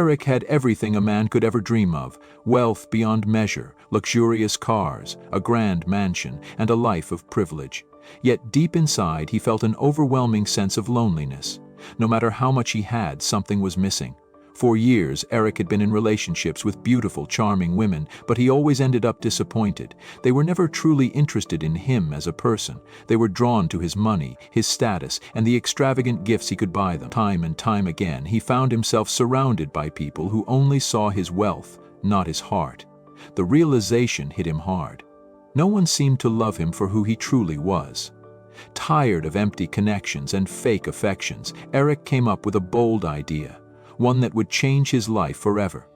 Eric had everything a man could ever dream of: wealth beyond measure, luxurious cars, a grand mansion, and a life of privilege. Yet deep inside he felt an overwhelming sense of loneliness. No matter how much he had, something was missing. For years, Eric had been in relationships with beautiful, charming women, but he always ended up disappointed. They were never truly interested in him as a person. They were drawn to his money, his status, and the extravagant gifts he could buy them. Time and time again, he found himself surrounded by people who only saw his wealth, not his heart. The realization hit him hard. No one seemed to love him for who he truly was. Tired of empty connections and fake affections, Eric came up with a bold idea, one that would change his life forever.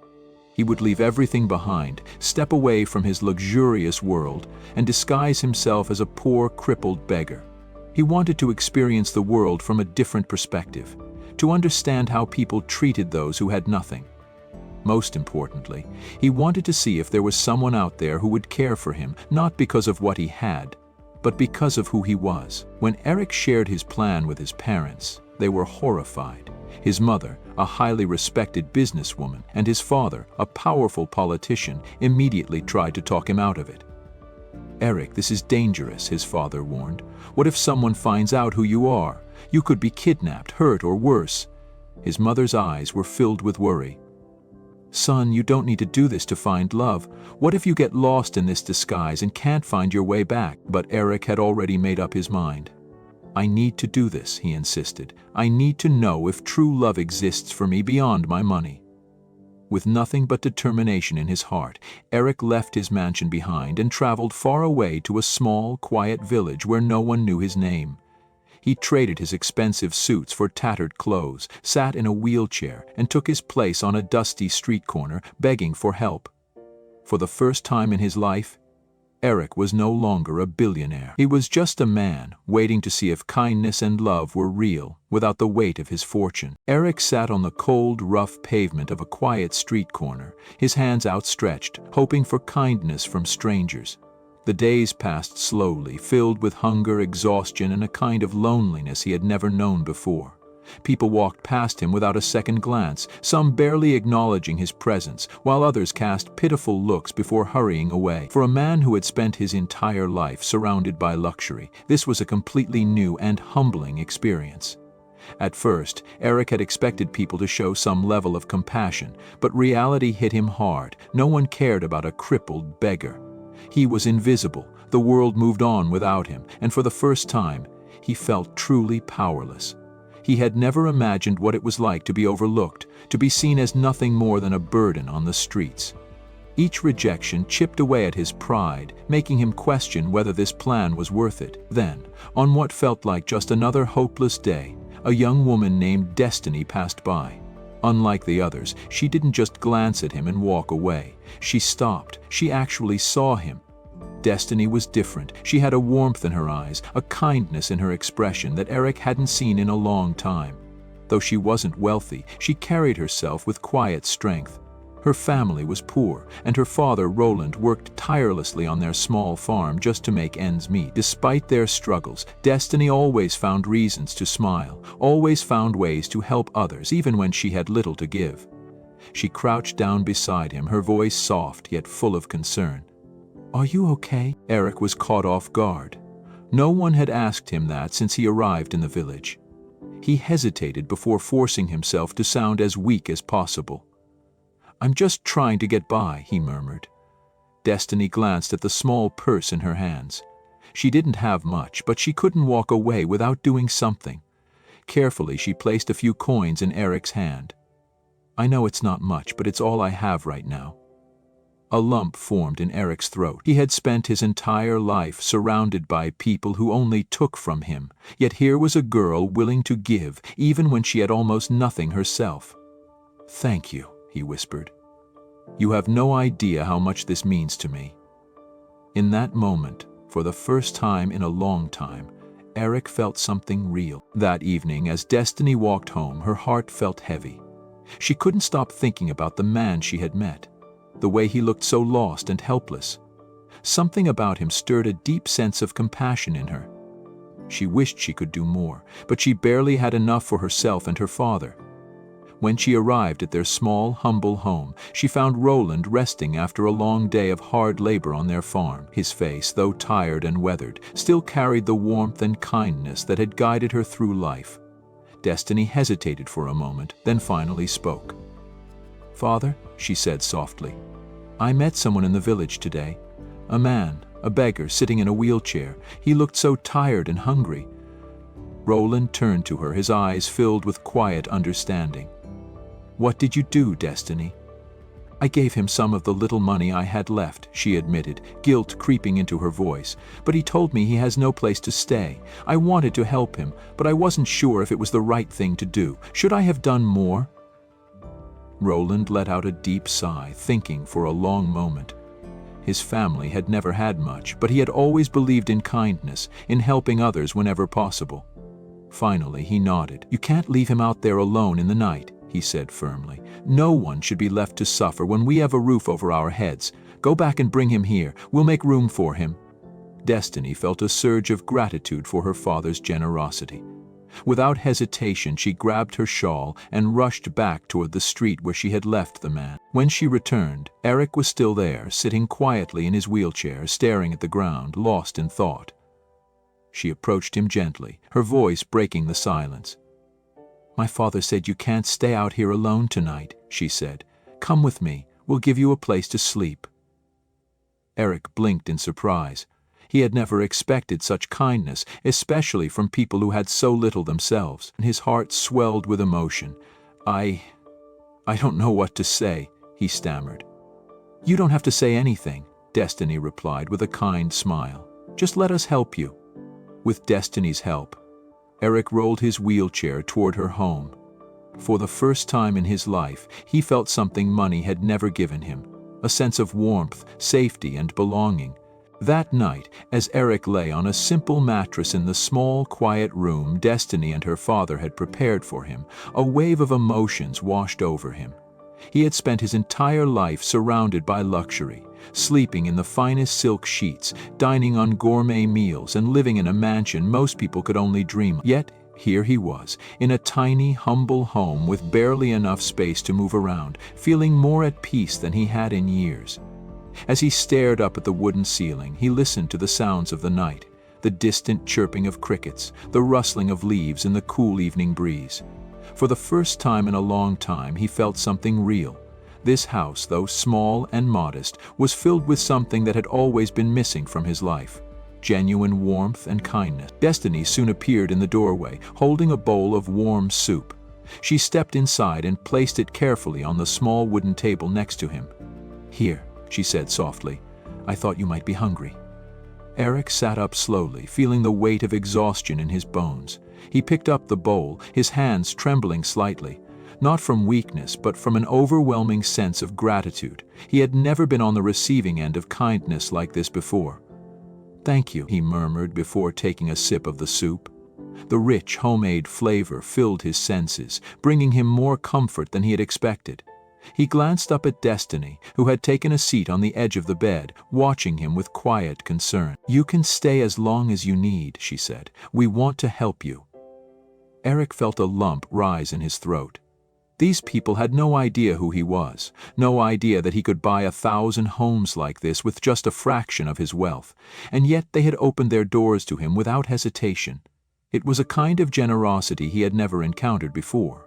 He would leave everything behind, step away from his luxurious world, and disguise himself as a poor, crippled beggar. He wanted to experience the world from a different perspective, to understand how people treated those who had nothing. Most importantly, he wanted to see if there was someone out there who would care for him, not because of what he had, but because of who he was. When Eric shared his plan with his parents, they were horrified. His mother, a highly respected businesswoman, and his father, a powerful politician, immediately tried to talk him out of it. "Eric, this is dangerous," his father warned. "What if someone finds out who you are? You could be kidnapped, hurt, or worse." His mother's eyes were filled with worry. "Son, you don't need to do this to find love. What if you get lost in this disguise and can't find your way back?" But Eric had already made up his mind. "I need to do this," he insisted. "I need to know if true love exists for me beyond my money." With nothing but determination in his heart, Eric left his mansion behind and traveled far away to a small, quiet village where no one knew his name. He traded his expensive suits for tattered clothes, sat in a wheelchair, and took his place on a dusty street corner, begging for help. For the first time in his life, Eric was no longer a billionaire. He was just a man, waiting to see if kindness and love were real, without the weight of his fortune. Eric sat on the cold, rough pavement of a quiet street corner, his hands outstretched, hoping for kindness from strangers. The days passed slowly, filled with hunger, exhaustion, and a kind of loneliness he had never known before. People walked past him without a second glance, some barely acknowledging his presence, while others cast pitiful looks before hurrying away. For a man who had spent his entire life surrounded by luxury, this was a completely new and humbling experience. At first, Eric had expected people to show some level of compassion, but reality hit him hard. No one cared about a crippled beggar. He was invisible, the world moved on without him, and for the first time, he felt truly powerless. He had never imagined what it was like to be overlooked, to be seen as nothing more than a burden on the streets. Each rejection chipped away at his pride, making him question whether this plan was worth it. Then, on what felt like just another hopeless day, a young woman named Destiny passed by. Unlike the others, she didn't just glance at him and walk away. She stopped. She actually saw him. Destiny was different. She had a warmth in her eyes, a kindness in her expression that Eric hadn't seen in a long time. Though she wasn't wealthy, she carried herself with quiet strength. Her family was poor, and her father, Roland, worked tirelessly on their small farm just to make ends meet. Despite their struggles, Destiny always found reasons to smile, always found ways to help others, even when she had little to give. She crouched down beside him, her voice soft yet full of concern. "Are you okay?" Eric was caught off guard. No one had asked him that since he arrived in the village. He hesitated before forcing himself to sound as weak as possible. "I'm just trying to get by," he murmured. Destiny glanced at the small purse in her hands. She didn't have much, but she couldn't walk away without doing something. Carefully, she placed a few coins in Eric's hand. "I know it's not much, but it's all I have right now." A lump formed in Eric's throat. He had spent his entire life surrounded by people who only took from him, yet here was a girl willing to give, even when she had almost nothing herself. "Thank you," he whispered. "You have no idea how much this means to me." In that moment, for the first time in a long time, Eric felt something real. That evening, as Destiny walked home, her heart felt heavy. She couldn't stop thinking about the man she had met, the way he looked so lost and helpless. Something about him stirred a deep sense of compassion in her. She wished she could do more, but she barely had enough for herself and her father. When she arrived at their small, humble home, she found Roland resting after a long day of hard labor on their farm. His face, though tired and weathered, still carried the warmth and kindness that had guided her through life. Destiny hesitated for a moment, then finally spoke. "Father," she said softly, "I met someone in the village today. A man, a beggar, sitting in a wheelchair. He looked so tired and hungry." Roland turned to her, his eyes filled with quiet understanding. "What did you do, Destiny?" "I gave him some of the little money I had left," she admitted, guilt creeping into her voice. "But he told me he has no place to stay. I wanted to help him, but I wasn't sure if it was the right thing to do. Should I have done more?" Roland let out a deep sigh, thinking for a long moment. His family had never had much, but he had always believed in kindness, in helping others whenever possible. Finally, he nodded. "You can't leave him out there alone in the night," he said firmly. "No one should be left to suffer when we have a roof over our heads. Go back and bring him here. We'll make room for him." Destiny felt a surge of gratitude for her father's generosity. Without hesitation, she grabbed her shawl and rushed back toward the street where she had left the man. When she returned, Eric was still there, sitting quietly in his wheelchair, staring at the ground, lost in thought. She approached him gently, her voice breaking the silence. "My father said you can't stay out here alone tonight," she said. "Come with me. We'll give you a place to sleep." Eric blinked in surprise. He had never expected such kindness, especially from people who had so little themselves. His heart swelled with emotion. I don't know what to say," he stammered. "You don't have to say anything," Destiny replied with a kind smile. "Just let us help you." With Destiny's help, Eric rolled his wheelchair toward her home. For the first time in his life, he felt something money had never given him, a sense of warmth, safety, and belonging. That night, as Eric lay on a simple mattress in the small, quiet room Destiny and her father had prepared for him, a wave of emotions washed over him. He had spent his entire life surrounded by luxury, sleeping in the finest silk sheets, dining on gourmet meals, and living in a mansion most people could only dream of. Yet, here he was, in a tiny, humble home with barely enough space to move around, feeling more at peace than he had in years. As he stared up at the wooden ceiling, he listened to the sounds of the night, the distant chirping of crickets, the rustling of leaves in the cool evening breeze. For the first time in a long time, he felt something real. This house, though small and modest, was filled with something that had always been missing from his life: genuine warmth and kindness. Destiny soon appeared in the doorway, holding a bowl of warm soup. She stepped inside and placed it carefully on the small wooden table next to him. "Here," she said softly. "I thought you might be hungry." Eric sat up slowly, feeling the weight of exhaustion in his bones. He picked up the bowl, his hands trembling slightly, not from weakness, but from an overwhelming sense of gratitude. He had never been on the receiving end of kindness like this before. "Thank you," he murmured before taking a sip of the soup. The rich, homemade flavor filled his senses, bringing him more comfort than he had expected. He glanced up at Destiny, who had taken a seat on the edge of the bed, watching him with quiet concern. "You can stay as long as you need," she said. "We want to help you." Eric felt a lump rise in his throat. These people had no idea who he was, no idea that he could buy 1,000 homes like this with just a fraction of his wealth, and yet they had opened their doors to him without hesitation. It was a kind of generosity he had never encountered before.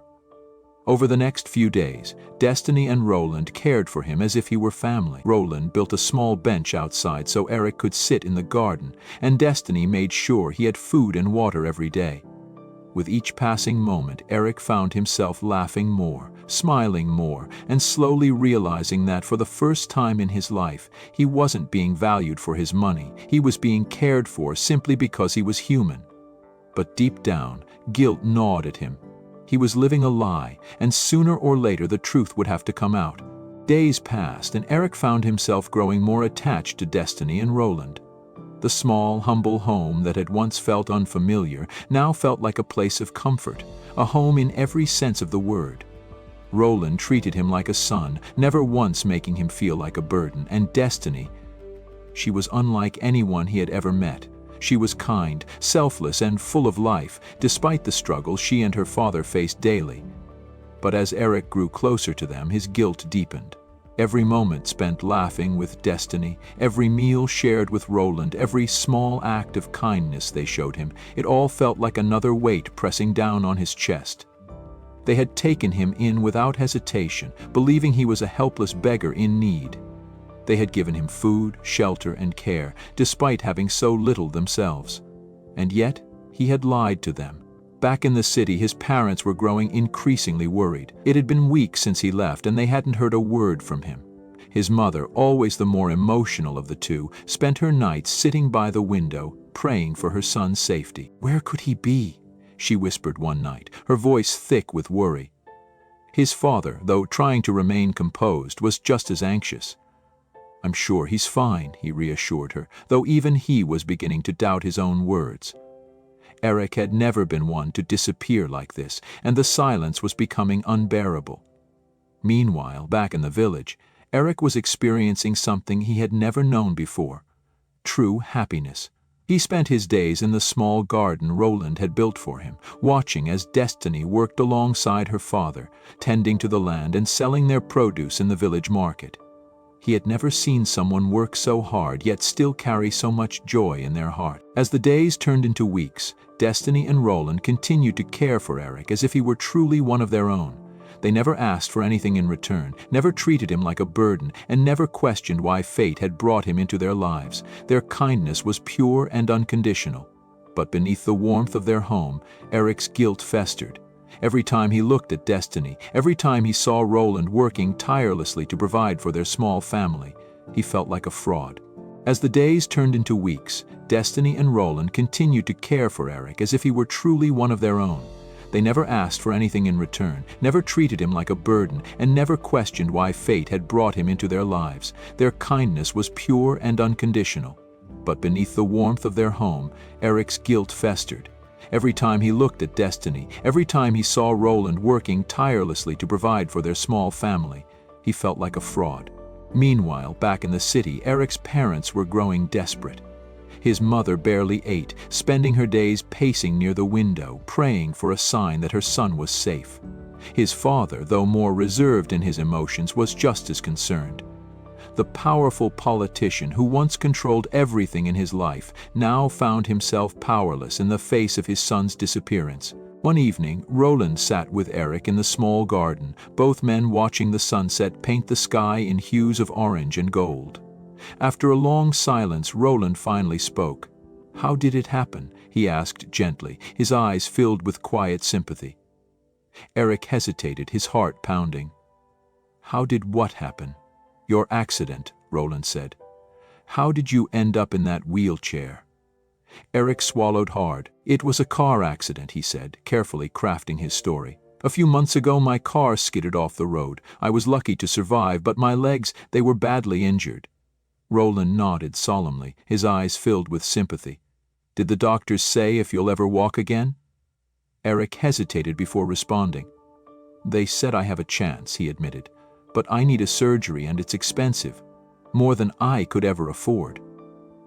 Over the next few days, Destiny and Roland cared for him as if he were family. Roland built a small bench outside so Eric could sit in the garden, and Destiny made sure he had food and water every day. With each passing moment, Eric found himself laughing more, smiling more, and slowly realizing that for the first time in his life, he wasn't being valued for his money. He was being cared for simply because he was human. But deep down, guilt gnawed at him. He was living a lie, and sooner or later the truth would have to come out. Days passed, and Eric found himself growing more attached to Destiny and Roland. The small, humble home that had once felt unfamiliar now felt like a place of comfort, a home in every sense of the word. Roland treated him like a son, never once making him feel like a burden, and Destiny, she was unlike anyone he had ever met. She was kind, selfless, and full of life, despite the struggles she and her father faced daily. But as Eric grew closer to them, his guilt deepened. Every moment spent laughing with Destiny, every meal shared with Roland, every small act of kindness they showed him, it all felt like another weight pressing down on his chest. They had taken him in without hesitation, believing he was a helpless beggar in need. They had given him food, shelter, and care, despite having so little themselves. And yet, he had lied to them. Back in the city, his parents were growing increasingly worried. It had been weeks since he left, and they hadn't heard a word from him. His mother, always the more emotional of the two, spent her nights sitting by the window, praying for her son's safety. "Where could he be?" she whispered one night, her voice thick with worry. His father, though trying to remain composed, was just as anxious. "I'm sure he's fine," he reassured her, though even he was beginning to doubt his own words. Eric had never been one to disappear like this, and the silence was becoming unbearable. Meanwhile, back in the village, Eric was experiencing something he had never known before: true happiness. He spent his days in the small garden Roland had built for him, watching as Destiny worked alongside her father, tending to the land and selling their produce in the village market. He had never seen someone work so hard yet still carry so much joy in their heart. As the days turned into weeks, Destiny and Roland continued to care for Eric as if he were truly one of their own. They never asked for anything in return, never treated him like a burden, and never questioned why fate had brought him into their lives. Their kindness was pure and unconditional. But beneath the warmth of their home, Eric's guilt festered. Every time he looked at Destiny, every time he saw Roland working tirelessly to provide for their small family, he felt like a fraud. As the days turned into weeks, Destiny and Roland continued to care for Eric as if he were truly one of their own. They never asked for anything in return, never treated him like a burden, and never questioned why fate had brought him into their lives. Their kindness was pure and unconditional. But beneath the warmth of their home, Eric's guilt festered. Every time he looked at Destiny, every time he saw Roland working tirelessly to provide for their small family, he felt like a fraud. Meanwhile, back in the city, Eric's parents were growing desperate. His mother barely ate, spending her days pacing near the window, praying for a sign that her son was safe. His father, though more reserved in his emotions, was just as concerned. The powerful politician who once controlled everything in his life now found himself powerless in the face of his son's disappearance. One evening, Roland sat with Eric in the small garden, both men watching the sunset paint the sky in hues of orange and gold. After a long silence, Roland finally spoke. "How did it happen?" he asked gently, his eyes filled with quiet sympathy. Eric hesitated, his heart pounding. "How did what happen?" "Your accident," Roland said. "How did you end up in that wheelchair?" Eric swallowed hard. "It was a car accident," he said, carefully crafting his story. "A few months ago, my car skidded off the road. I was lucky to survive, but my legs, they were badly injured." Roland nodded solemnly, his eyes filled with sympathy. "Did the doctors say if you'll ever walk again?" Eric hesitated before responding. "They said I have a chance," he admitted, "but I need a surgery and it's expensive. More than I could ever afford."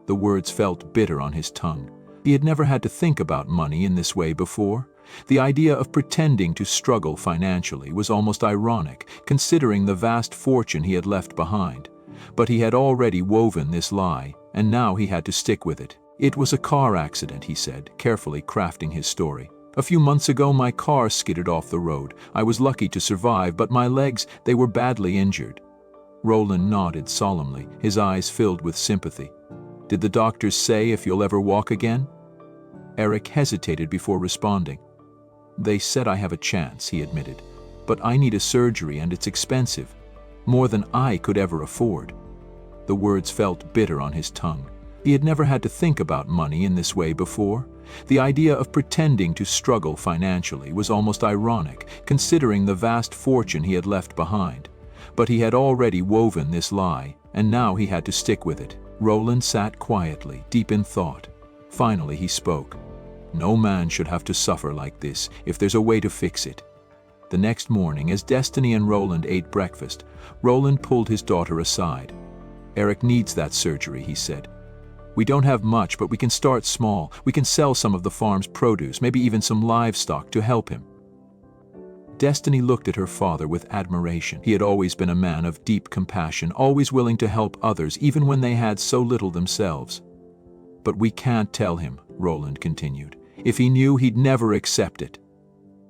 The words felt bitter on his tongue. He had never had to think about money in this way before. The idea of pretending to struggle financially was almost ironic, considering the vast fortune he had left behind. But he had already woven this lie, and now he had to stick with it. "It was a car accident," he said, carefully crafting his story. "A few months ago, my car skidded off the road. I was lucky to survive, but my legs, they were badly injured." Roland nodded solemnly, his eyes filled with sympathy. "Did the doctors say if you'll ever walk again?" Eric hesitated before responding. "They said I have a chance," he admitted, "but I need a surgery and it's expensive. More than I could ever afford." The words felt bitter on his tongue. He had never had to think about money in this way before. The idea of pretending to struggle financially was almost ironic, considering the vast fortune he had left behind. But he had already woven this lie, and now he had to stick with it. Roland sat quietly, deep in thought. Finally he spoke. "No man should have to suffer like this if there's a way to fix it." The next morning, as Destiny and Roland ate breakfast, Roland pulled his daughter aside. "Eric needs that surgery," he said. "We don't have much, but we can start small. We can sell some of the farm's produce, maybe even some livestock to help him." Destiny looked at her father with admiration. He had always been a man of deep compassion, always willing to help others even when they had so little themselves. "But we can't tell him," Roland continued. "If he knew, he'd never accept it."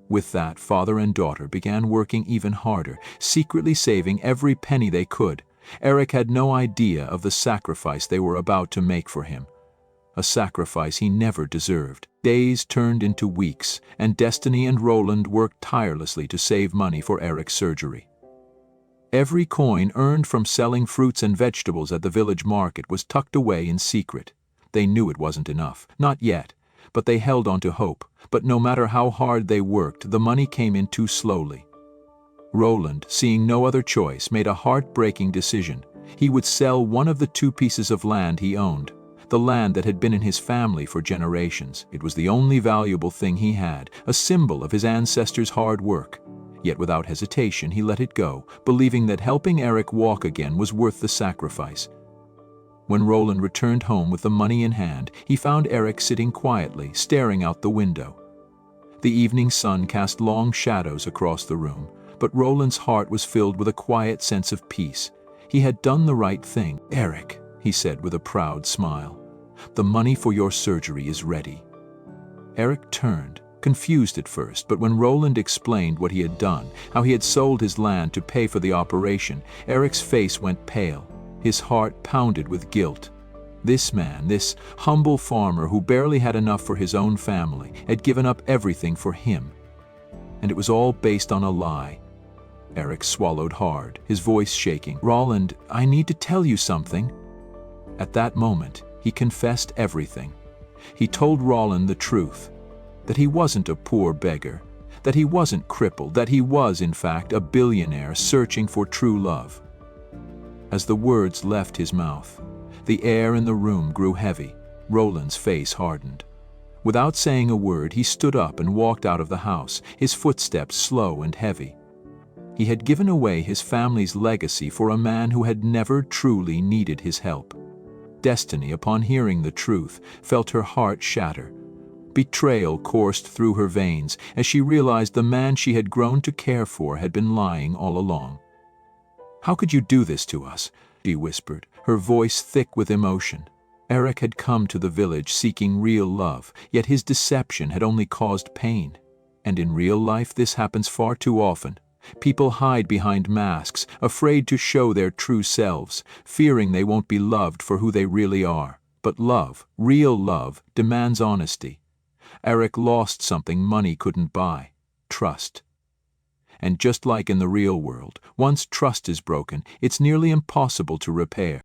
With that, father and daughter began working even harder, secretly saving every penny they could. Eric had no idea of the sacrifice they were about to make for him. A sacrifice he never deserved. Days turned into weeks, and Destiny and Roland worked tirelessly to save money for Eric's surgery. Every coin earned from selling fruits and vegetables at the village market was tucked away in secret. They knew it wasn't enough, not yet, but they held on to hope. But no matter how hard they worked, the money came in too slowly. Roland, seeing no other choice, made a heartbreaking decision. He would sell one of the 2 pieces of land he owned, the land that had been in his family for generations. It was the only valuable thing he had, a symbol of his ancestors' hard work. Yet without hesitation he let it go, believing that helping Eric walk again was worth the sacrifice. When Roland returned home with the money in hand, he found Eric sitting quietly, staring out the window. The evening sun cast long shadows across the room, but Roland's heart was filled with a quiet sense of peace. He had done the right thing. "Eric," he said with a proud smile, "the money for your surgery is ready." Eric turned, confused at first, but when Roland explained what he had done, how he had sold his land to pay for the operation, Eric's face went pale. His heart pounded with guilt. This man, this humble farmer who barely had enough for his own family, had given up everything for him. And it was all based on a lie. Eric swallowed hard, his voice shaking. "Roland, I need to tell you something." At that moment, he confessed everything. He told Roland the truth, that he wasn't a poor beggar, that he wasn't crippled, that he was, in fact, a billionaire searching for true love. As the words left his mouth, the air in the room grew heavy. Roland's face hardened. Without saying a word, he stood up and walked out of the house, his footsteps slow and heavy. He had given away his family's legacy for a man who had never truly needed his help. Destiny, upon hearing the truth, felt her heart shatter. Betrayal coursed through her veins as she realized the man she had grown to care for had been lying all along. "How could you do this to us?" she whispered, her voice thick with emotion. Eric had come to the village seeking real love, yet his deception had only caused pain. And in real life this happens far too often. People hide behind masks, afraid to show their true selves, fearing they won't be loved for who they really are. But love, real love, demands honesty. Eric lost something money couldn't buy: trust. And just like in the real world, once trust is broken, it's nearly impossible to repair.